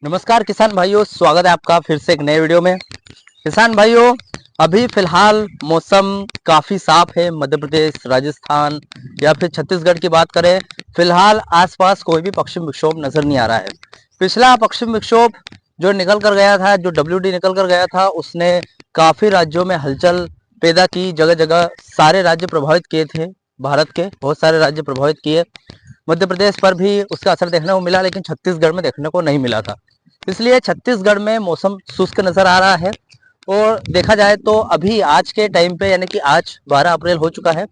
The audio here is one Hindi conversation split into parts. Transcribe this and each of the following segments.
नमस्कार किसान भाइयों, स्वागत है आपका फिर से एक नए वीडियो में। किसान भाइयों, अभी फिलहाल मौसम काफ़ी साफ है। मध्य प्रदेश, राजस्थान या फिर छत्तीसगढ़ की बात करें, फिलहाल आसपास कोई भी पश्चिम विक्षोभ नजर नहीं आ रहा है। पिछला पश्चिम विक्षोभ जो निकल कर गया था, जो WD निकल कर गया था, उसने काफ़ी राज्यों में हलचल पैदा की। जगह जगह सारे राज्य प्रभावित किए थे, भारत के बहुत सारे राज्य प्रभावित किए। मध्य प्रदेश पर भी उसका असर देखने को मिला, लेकिन छत्तीसगढ़ में देखने को नहीं मिला था। इसलिए छत्तीसगढ़ में मौसम शुष्क नजर आ रहा है। और देखा जाए तो अभी आज के टाइम पे, यानी कि आज 12 अप्रैल हो चुका है,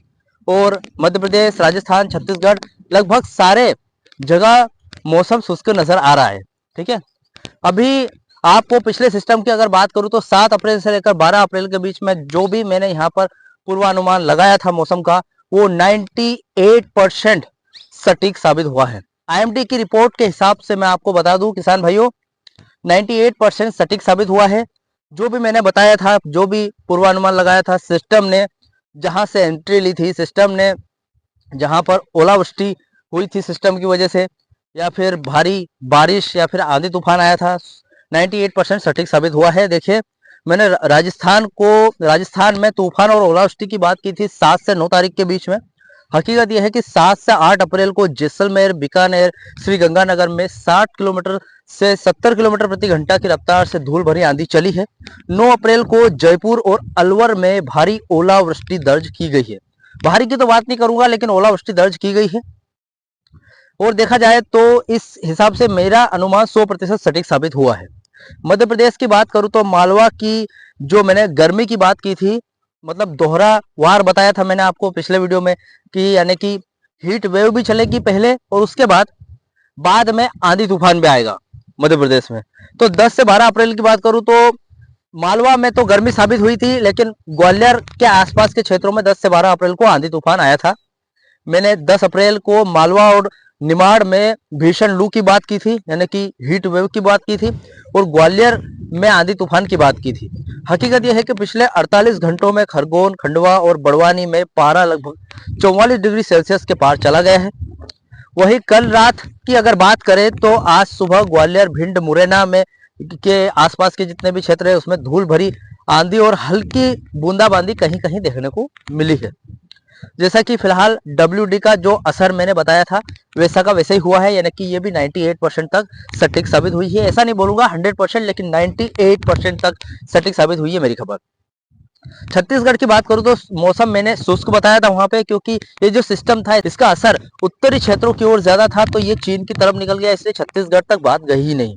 और मध्य प्रदेश, राजस्थान, छत्तीसगढ़ लगभग सारे जगह मौसम शुष्क नजर आ रहा है। ठीक है, अभी आपको पिछले सिस्टम की अगर बात करूं तो 7 अप्रैल से लेकर 12 अप्रैल के बीच में जो भी मैंने यहाँ पर पूर्वानुमान लगाया था मौसम का, वो 98% सटीक साबित हुआ है। IMD की रिपोर्ट के हिसाब से मैं आपको बता दूं किसान भाइयों, 98% सटीक साबित हुआ है। जो भी मैंने बताया था, जो भी पूर्वानुमान लगाया था, सिस्टम ने जहां से एंट्री ली थी, सिस्टम ने जहां पर ओलावृष्टि हुई थी सिस्टम की वजह से, या फिर भारी बारिश या फिर आंधी तूफान आया था, 98% सटीक साबित हुआ है। देखिए, मैंने राजस्थान में तूफान और ओलावृष्टि की बात की थी 7 से 9 तारीख के बीच में। हकीकत यह है कि 7 से 8 अप्रैल को जैसलमेर, बीकानेर, श्री गंगानगर में 60 किलोमीटर से 70 किलोमीटर प्रति घंटा की रफ्तार से धूल भरी आंधी चली है। 9 अप्रैल को जयपुर और अलवर में भारी ओलावृष्टि दर्ज की गई है। भारी की तो बात नहीं करूंगा, लेकिन ओलावृष्टि दर्ज की गई है। और देखा जाए तो इस हिसाब से मेरा अनुमान 100% सटीक साबित हुआ है। मध्य प्रदेश की बात करूं तो मालवा की, जो मैंने गर्मी की बात की थी, मतलब दोहरा वार बताया था मैंने आपको पिछले वीडियो में, कि यानी कि हीट वेव भी चलेगी पहले और उसके बाद में आंधी तूफान भी आएगा मध्य प्रदेश में। तो 10 से 12 अप्रैल की बात करूं तो मालवा में तो गर्मी साबित हुई थी, लेकिन ग्वालियर के आसपास के क्षेत्रों में 10 से 12 अप्रैल को आंधी तूफान आया था। मैंने 10 अप्रैल को मालवा और निमाड़ में भीषण लू की बात की थी, यानी कि हीट वेव की बात की थी, और ग्वालियर में आंधी तूफान की बात की थी। हकीकत यह है कि पिछले 48 घंटों में खरगोन, खंडवा और बड़वानी में पारा लगभग 44 डिग्री सेल्सियस के पार चला गया है। वही कल रात की अगर बात करें तो आज सुबह ग्वालियर, भिंड, मुरैना में के आसपास के जितने भी क्षेत्र है उसमें धूल भरी आंधी और हल्की बूंदाबांदी कहीं कहीं देखने को मिली है। जैसा कि फिलहाल WD का जो असर मैंने बताया था वैसा का वैसे ही हुआ है, यानी कि ये भी 98% तक सटीक साबित हुई है। ऐसा नहीं बोलूंगा 100%, लेकिन 98% तक सटीक साबित हुई है मेरी खबर। छत्तीसगढ़ की बात करूं तो मौसम मैंने शुष्क बताया था वहां पे, क्योंकि ये जो सिस्टम था इसका असर उत्तरी क्षेत्रों की ओर ज्यादा था, तो ये चीन की तरफ निकल गया, इसलिए छत्तीसगढ़ तक बात गई ही नहीं।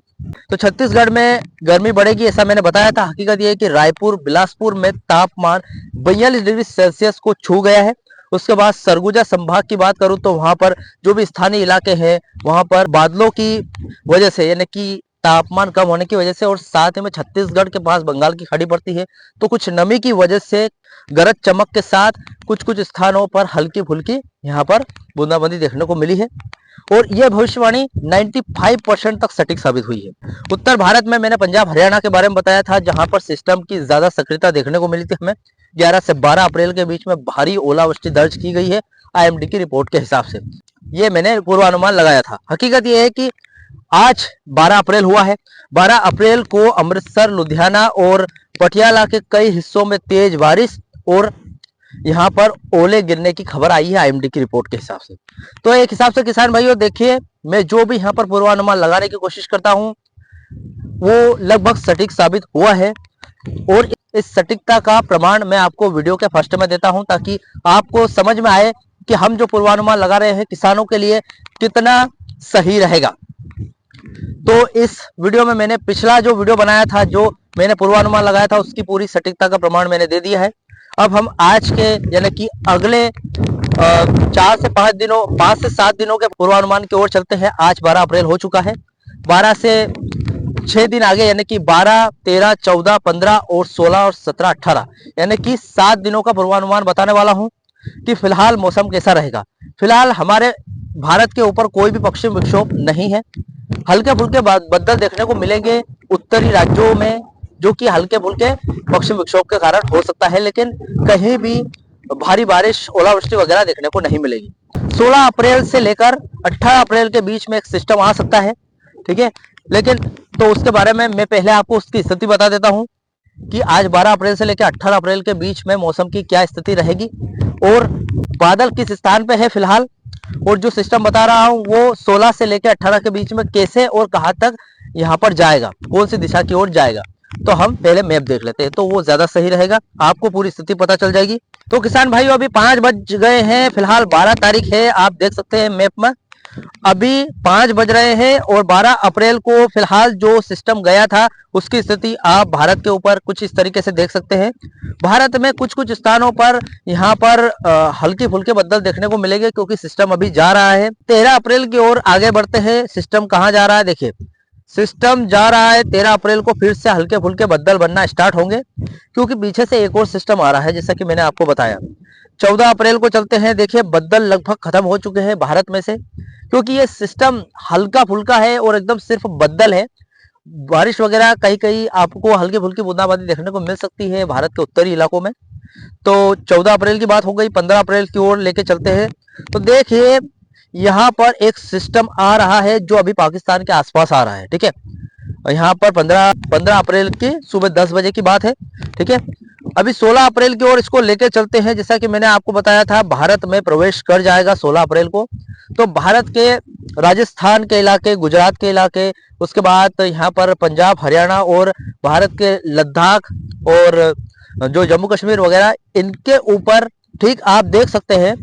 तो छत्तीसगढ़ में गर्मी बढ़ेगी ऐसा मैंने बताया था। हकीकत ये है कि रायपुर, बिलासपुर में तापमान 42 डिग्री सेल्सियस को छू गया है। उसके बाद सरगुजा संभाग की बात करूं तो वहां पर जो भी स्थानीय इलाके हैं वहां पर बादलों की वजह से, यानी कि तापमान कम होने की वजह से, और साथ में छत्तीसगढ़ के पास बंगाल की खाड़ी पड़ती है, तो कुछ नमी की वजह से गरज चमक के साथ कुछ कुछ स्थानों पर हल्की फुल्की यहाँ पर बूंदाबांदी देखने को मिली है। और यह भविष्यवाणी 95% तक सटीक साबित हुई है। उत्तर भारत में मैंने पंजाब, हरियाणा के बारे में बताया था, जहां पर सिस्टम की ज्यादा सक्रियता देखने को मिली थी हमें। 11 से 12 अप्रैल के बीच में भारी ओलावृष्टि दर्ज की गई है IMD की रिपोर्ट के हिसाब से। ये मैंने पूर्वानुमान लगाया था। हकीकत यह है कि आज 12 अप्रैल हुआ है। 12 अप्रैल को अमृतसर, लुधियाना और पटियाला के कई हिस्सों में तेज बारिश और यहाँ पर ओले गिरने की खबर आई है IMD की रिपोर्ट के हिसाब से। तो एक हिसाब से किसान भाइयों देखिए, मैं जो भी यहाँ पर पूर्वानुमान लगाने की कोशिश करता हूँ वो लगभग सटीक साबित हुआ है। और इस सटीकता का प्रमाण मैं आपको वीडियो के फर्स्ट में देता हूं, ताकि आपको समझ में आए कि हम जो पूर्वानुमान लगा रहे हैं किसानों के लिए कितना सही रहेगा। तो इस वीडियो में मैंने पिछला जो वीडियो बनाया था, जो मैंने पूर्वानुमान लगाया था, उसकी पूरी सटीकता का प्रमाण मैंने दे दिया है। अब हम आज के, यानी कि अगले 4 से 5 दिनों, 5 से 7 दिनों के पूर्वानुमान की ओर चलते हैं। आज 12 अप्रैल हो चुका है। 12 से 6 दिन आगे, यानी कि 12, 13, 14, 15 और 16 और 17, 18, यानी कि 7 दिनों का पूर्वानुमान बताने वाला हूं कि फिलहाल मौसम कैसा रहेगा। फिलहाल हमारे भारत के ऊपर कोई भी पश्चिम विक्षोभ नहीं है। हल्के फुल्के बादल देखने को मिलेंगे उत्तरी राज्यों में, जो कि हल्के फुल्के पश्चिम विक्षोभ के कारण हो सकता है, लेकिन कहीं भी भारी बारिश, ओलावृष्टि वगैरह देखने को नहीं मिलेगी। 16 अप्रैल से लेकर 18 अप्रैल के बीच में एक सिस्टम आ सकता है, ठीक है, लेकिन तो उसके बारे में मैं पहले आपको उसकी स्थिति बता देता हूँ कि आज 12 अप्रैल से लेकर 18 अप्रैल के बीच में मौसम की क्या स्थिति रहेगी और बादल किस स्थान पे है फिलहाल, और जो सिस्टम बता रहा हूँ वो 16 से लेकर 18 के बीच में कैसे और कहाँ तक यहाँ पर जाएगा, कौन सी दिशा की ओर जाएगा। तो हम पहले मैप देख लेते हैं, तो वो ज्यादा सही रहेगा, आपको पूरी स्थिति पता चल जाएगी। तो किसान भाइयों अभी 5 बज गए हैं, फिलहाल 12 तारीख है, आप देख सकते हैं मैप में अभी 5 बज रहे हैं और 12 अप्रैल को फिलहाल जो सिस्टम गया था उसकी स्थिति आप भारत के ऊपर कुछ इस तरीके से देख सकते हैं। भारत में कुछ कुछ स्थानों पर यहाँ पर हल्के फुल्के बादल देखने को मिलेंगे क्योंकि सिस्टम अभी जा रहा है। 13 अप्रैल की ओर आगे बढ़ते हैं। सिस्टम कहाँ जा रहा है, देखिए सिस्टम जा रहा है 13 अप्रैल को फिर से हल्के फुल्के बादल बनना स्टार्ट होंगे क्योंकि पीछे से एक और सिस्टम आ रहा है जैसा कि मैंने आपको बताया। 14 अप्रैल को चलते हैं, देखिए बादल लगभग खत्म हो चुके हैं भारत में से क्योंकि ये सिस्टम हल्का फुल्का है और एकदम सिर्फ बादल है। बारिश वगैरह कहीं कहीं आपको हल्की फुल्की बूंदाबांदी देखने को मिल सकती है भारत के उत्तरी इलाकों में। तो 14 अप्रैल की बात हो गई। 15 अप्रैल की ओर लेके चलते हैं, तो देखिए यहाँ पर एक सिस्टम आ रहा है जो अभी पाकिस्तान के आसपास आ रहा है, ठीक है। यहाँ पर 15 अप्रैल की सुबह 10 बजे की बात है, ठीक है। अभी 16 अप्रैल की ओर इसको लेके चलते हैं, जैसा कि मैंने आपको बताया था भारत में प्रवेश कर जाएगा 16 अप्रैल को। तो भारत के राजस्थान के इलाके, गुजरात के इलाके, उसके बाद यहाँ पर पंजाब, हरियाणा और भारत के लद्दाख और जो जम्मू कश्मीर वगैरह, इनके ऊपर ठीक आप देख सकते हैं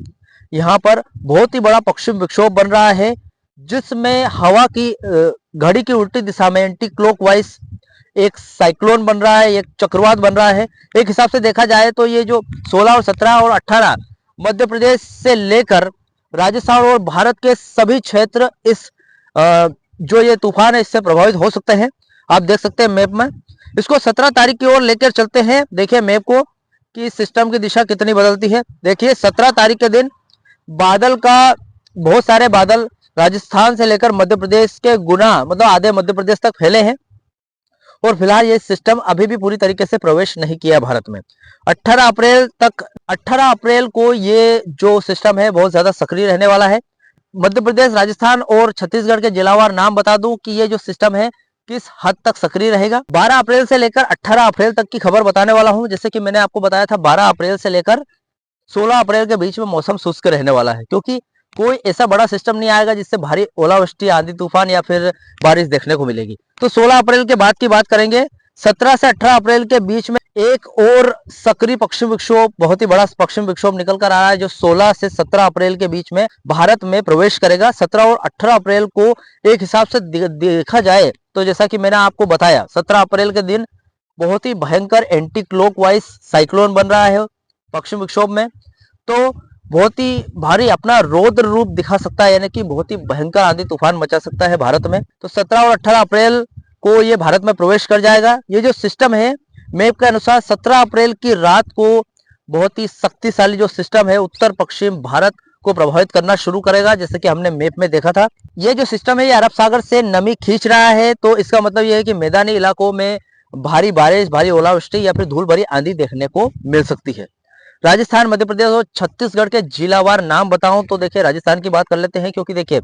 यहाँ पर बहुत ही बड़ा पश्चिम विक्षोभ बन रहा है जिसमें हवा की घड़ी की उल्टी दिशा में एंटी क्लॉकवाइज एक साइक्लोन बन रहा है, एक चक्रवात बन रहा है। एक हिसाब से देखा जाए तो ये जो 16 और 17 और 18 मध्य प्रदेश से लेकर राजस्थान और भारत के सभी क्षेत्र इस जो ये तूफान है इससे प्रभावित हो सकते हैं। आप देख सकते हैं मैप में। इसको 17 तारीख की ओर लेकर चलते हैं, देखिए मैप को कि सिस्टम की दिशा कितनी बदलती है। देखिए 17 तारीख के दिन बादल का बहुत सारे बादल राजस्थान से लेकर मध्य प्रदेश के गुना मतलब आधे मध्य प्रदेश तक फैले हैं और फिलहाल ये सिस्टम अभी भी पूरी तरीके से प्रवेश नहीं किया भारत में। 18 अप्रैल को ये जो सिस्टम है बहुत ज्यादा सक्रिय रहने वाला है। मध्य प्रदेश, राजस्थान और छत्तीसगढ़ के जिलावार नाम बता दूं कि ये जो सिस्टम है किस हद तक सक्रिय रहेगा। 12 अप्रैल से लेकर 18 अप्रैल तक की खबर बताने वाला हूं। जैसे कि मैंने आपको बताया था 12 अप्रैल से लेकर 16 अप्रैल के बीच में मौसम शुष्क रहने वाला है क्योंकि कोई ऐसा बड़ा सिस्टम नहीं आएगा जिससे भारी ओलावृष्टि, आंधी तूफान या फिर बारिश देखने को मिलेगी। तो 16 अप्रैल के बाद की बात करेंगे। 17 से 18 अप्रैल के बीच में एक और सक्रिय पश्चिम विक्षोभ, बहुत ही बड़ा पश्चिम विक्षोभ निकल कर आ रहा है जो 16 से 17 अप्रैल के बीच में भारत में प्रवेश करेगा। 17 और 18 अप्रैल को एक हिसाब से देखा जाए तो जैसा कि मैंने आपको बताया 17 अप्रैल के दिन बहुत ही भयंकर एंटी क्लॉकवाइज साइक्लोन बन रहा है पश्चिम विक्षोभ में, तो बहुत ही भारी अपना रौद्र रूप दिखा सकता है, यानी कि बहुत ही भयंकर आंधी तूफान मचा सकता है भारत में। तो 17 और 18 अप्रैल को ये भारत में प्रवेश कर जाएगा। ये जो सिस्टम है मैप के अनुसार 17 अप्रैल की रात को बहुत ही शक्तिशाली जो सिस्टम है उत्तर पश्चिम भारत को प्रभावित करना शुरू करेगा, जैसे कि हमने मैप में देखा था। ये जो सिस्टम है ये अरब सागर से नमी खींच रहा है, तो इसका मतलब ये है कि मैदानी इलाकों में भारी बारिश, भारी ओलावृष्टि या फिर धूल भरी आंधी देखने को मिल सकती है। राजस्थान, मध्य प्रदेश और छत्तीसगढ़ के जिलावार नाम बताऊं तो देखिए राजस्थान की बात कर लेते हैं क्योंकि देखिए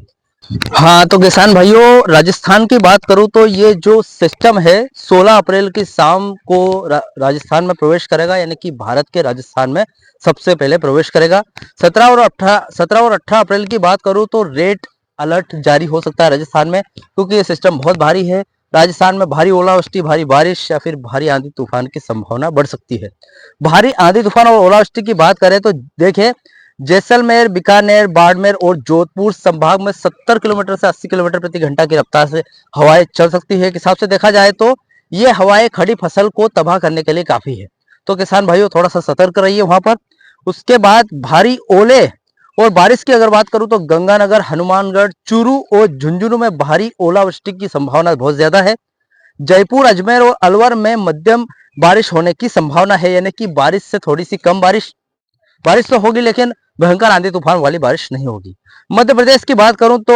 हाँ, तो किसान भाइयों राजस्थान की बात करूं तो ये जो सिस्टम है 16 अप्रैल की शाम को राजस्थान में प्रवेश करेगा, यानी कि भारत के राजस्थान में सबसे पहले प्रवेश करेगा। 17 और 18 अप्रैल की बात करूं तो रेड अलर्ट जारी हो सकता है राजस्थान में क्योंकि ये सिस्टम बहुत भारी है। राजस्थान में भारी ओलावृष्टि, भारी बारिश या फिर भारी आंधी तूफान की संभावना बढ़ सकती है। भारी आंधी तूफान और ओलावृष्टि की बात करें तो देखिए जैसलमेर, बीकानेर, बाड़मेर और जोधपुर संभाग में 70 किलोमीटर से 80 किलोमीटर प्रति घंटा की रफ्तार से हवाएं चल सकती है। एक हिसाब से देखा जाए तो ये हवाएं खड़ी फसल को तबाह करने के लिए काफी है, तो किसान भाइयों थोड़ा सा सतर्क रहिए वहां पर। उसके बाद भारी ओले और बारिश की अगर बात करूं तो गंगानगर, हनुमानगढ़, चूरू और झुंझुनू में भारी ओलावृष्टि की संभावना बहुत ज्यादा है। जयपुर, अजमेर और अलवर में मध्यम बारिश होने की संभावना है, यानी कि बारिश से थोड़ी सी कम बारिश तो होगी लेकिन भयंकर आंधी तूफान वाली बारिश नहीं होगी। मध्य प्रदेश की बात करूं तो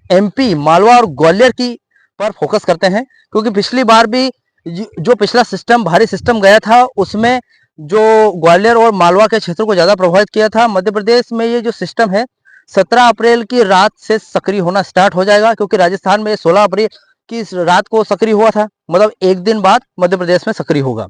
एमपी, मालवा और ग्वालियर की पर फोकस करते हैं क्योंकि पिछली बार भी जो पिछला सिस्टम, भारी सिस्टम गया था उसमें जो ग्वालियर और मालवा के क्षेत्रों को ज्यादा प्रभावित किया था। मध्य प्रदेश में ये जो सिस्टम है 17 अप्रैल की रात से सक्रिय होना स्टार्ट हो जाएगा क्योंकि राजस्थान में 16 कि इस रात को सक्रिय हुआ था, मतलब एक दिन बाद मध्य प्रदेश में सक्रिय होगा।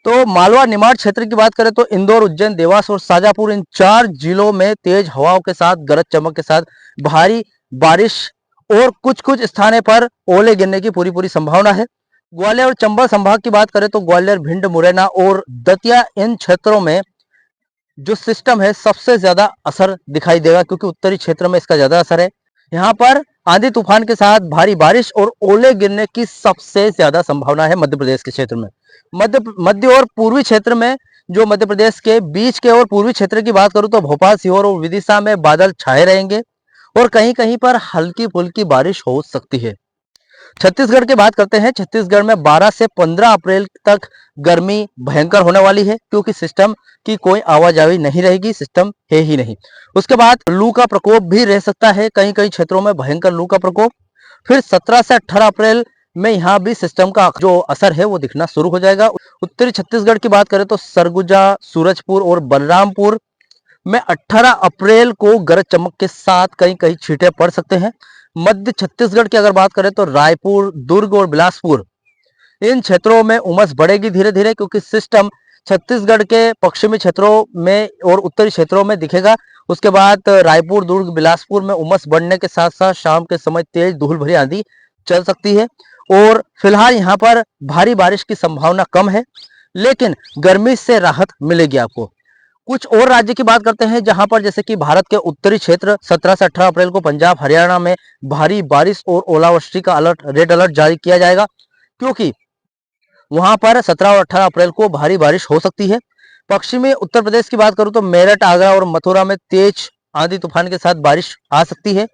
तो मालवा निमाड़ क्षेत्र की बात करें तो इंदौर, उज्जैन, देवास और शाजापुर, इन 4 जिलों में तेज हवाओं के साथ, गरज चमक के साथ भारी बारिश और कुछ कुछ स्थानों पर ओले गिरने की पूरी पूरी संभावना है। ग्वालियर और चंबल संभाग की बात करें तो ग्वालियर, भिंड, मुरैना और दतिया, इन क्षेत्रों में जो सिस्टम है सबसे ज्यादा असर दिखाई देगा, क्योंकि उत्तरी क्षेत्र में इसका ज्यादा असर है। यहाँ पर आंधी तूफान के साथ भारी बारिश और ओले गिरने की सबसे ज्यादा संभावना है मध्य प्रदेश के क्षेत्र में। मध्य और पूर्वी क्षेत्र में, जो मध्य प्रदेश के बीच के और पूर्वी क्षेत्र की बात करूं तो भोपाल, सीहोर और विदिशा में बादल छाए रहेंगे और कहीं कहीं पर हल्की फुल्की बारिश हो सकती है। छत्तीसगढ़ की बात करते हैं। छत्तीसगढ़ में 12 से 15 अप्रैल तक गर्मी भयंकर होने वाली है, क्योंकि सिस्टम की कोई आवाजाही नहीं रहेगी, सिस्टम है ही नहीं। उसके बाद लू का प्रकोप भी रह सकता है, कई कई क्षेत्रों में भयंकर लू का प्रकोप। फिर 17 से 18 अप्रैल में यहाँ भी सिस्टम का जो असर है वो दिखना शुरू हो जाएगा। उत्तरी छत्तीसगढ़ की बात करें तो सरगुजा, सूरजपुर और बलरामपुर में 18 अप्रैल को गरज चमक के साथ कहीं कहीं छींटे पड़ सकते हैं। मध्य छत्तीसगढ़ की अगर बात करें तो रायपुर, दुर्ग और बिलासपुर, इन क्षेत्रों में उमस बढ़ेगी धीरे धीरे, क्योंकि सिस्टम छत्तीसगढ़ के पश्चिमी क्षेत्रों में और उत्तरी क्षेत्रों में दिखेगा। उसके बाद रायपुर, दुर्ग, बिलासपुर में उमस बढ़ने के साथ साथ शाम के समय तेज धूल भरी आंधी चल सकती है और फिलहाल यहाँ पर भारी बारिश की संभावना कम है, लेकिन गर्मी से राहत मिलेगी आपको। कुछ और राज्य की बात करते हैं जहां पर, जैसे कि भारत के उत्तरी क्षेत्र, 17 से 18 अप्रैल को पंजाब, हरियाणा में भारी बारिश और ओलावृष्टि का रेड अलर्ट जारी किया जाएगा, क्योंकि वहां पर 17 और 18 अप्रैल को भारी बारिश हो सकती है। पश्चिमी उत्तर प्रदेश की बात करूं तो मेरठ, आगरा और मथुरा में तेज आंधी तूफान के साथ बारिश आ सकती है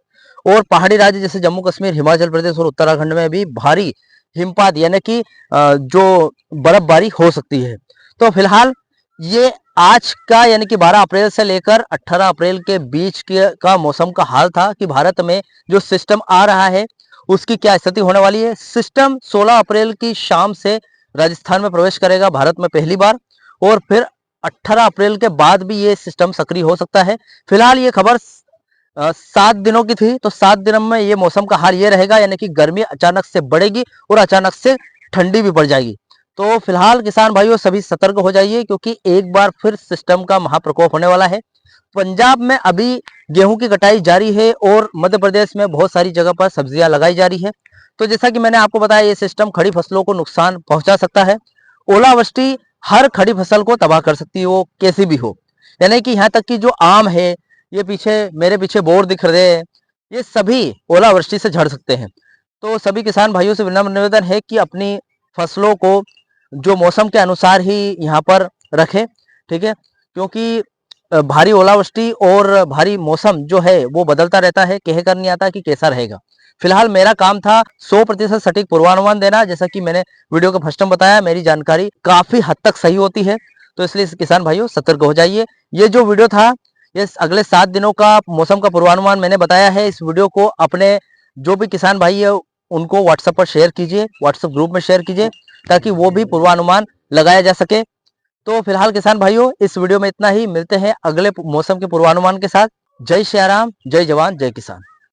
और पहाड़ी राज्य जैसे जम्मू कश्मीर, हिमाचल प्रदेश और उत्तराखंड में भी भारी हिमपात यानी कि जो बर्फबारी हो सकती है। तो फिलहाल ये आज का यानी कि 12 अप्रैल से लेकर 18 अप्रैल के बीच का मौसम का हाल था कि भारत में जो सिस्टम आ रहा है उसकी क्या स्थिति होने वाली है। सिस्टम 16 अप्रैल की शाम से राजस्थान में प्रवेश करेगा भारत में पहली बार, और फिर 18 अप्रैल के बाद भी ये सिस्टम सक्रिय हो सकता है। फिलहाल ये खबर 7 दिनों की थी, तो 7 दिनों में ये मौसम का हाल ये रहेगा, यानी कि गर्मी अचानक से बढ़ेगी और अचानक से ठंडी भी पड़ जाएगी। तो फिलहाल किसान भाइयों सभी सतर्क हो जाइए, क्योंकि एक बार फिर सिस्टम का महाप्रकोप होने वाला है। पंजाब में अभी गेहूं की कटाई जारी है और मध्य प्रदेश में बहुत सारी जगह पर सब्जियां लगाई जा रही है। तो जैसा कि मैंने आपको बताया, ये सिस्टम खड़ी फसलों को नुकसान पहुंचा सकता है। ओलावृष्टि हर खड़ी फसल को तबाह कर सकती है, वो कैसी भी हो। यानी कि यहाँ तक कि जो आम है, ये पीछे मेरे पीछे बोर दिख रहे हैं, ये सभी ओलावृष्टि से झड़ सकते हैं। तो सभी किसान भाइयों से विनम्र निवेदन है कि अपनी फसलों को जो मौसम के अनुसार ही यहाँ पर रखें, ठीक है, क्योंकि भारी ओलावृष्टि और भारी मौसम जो है वो बदलता रहता है, कह कर नहीं आता कि कैसा रहेगा। फिलहाल मेरा काम था 100% सटीक पूर्वानुमान देना। जैसा कि मैंने वीडियो के फर्स्ट में बताया, मेरी जानकारी काफी हद तक सही होती है, तो इसलिए किसान भाइयों सतर्क हो जाइए। ये जो वीडियो था, ये अगले 7 दिनों का मौसम का पूर्वानुमान मैंने बताया है। इस वीडियो को अपने जो भी किसान भाई है उनको व्हाट्सएप पर शेयर कीजिए, व्हाट्सएप ग्रुप में शेयर कीजिए, ताकि वो भी पूर्वानुमान लगाया जा सके। तो फिलहाल किसान भाइयों इस वीडियो में इतना ही, मिलते हैं अगले मौसम के पूर्वानुमान के साथ। जय श्री राम, जय जवान, जय किसान।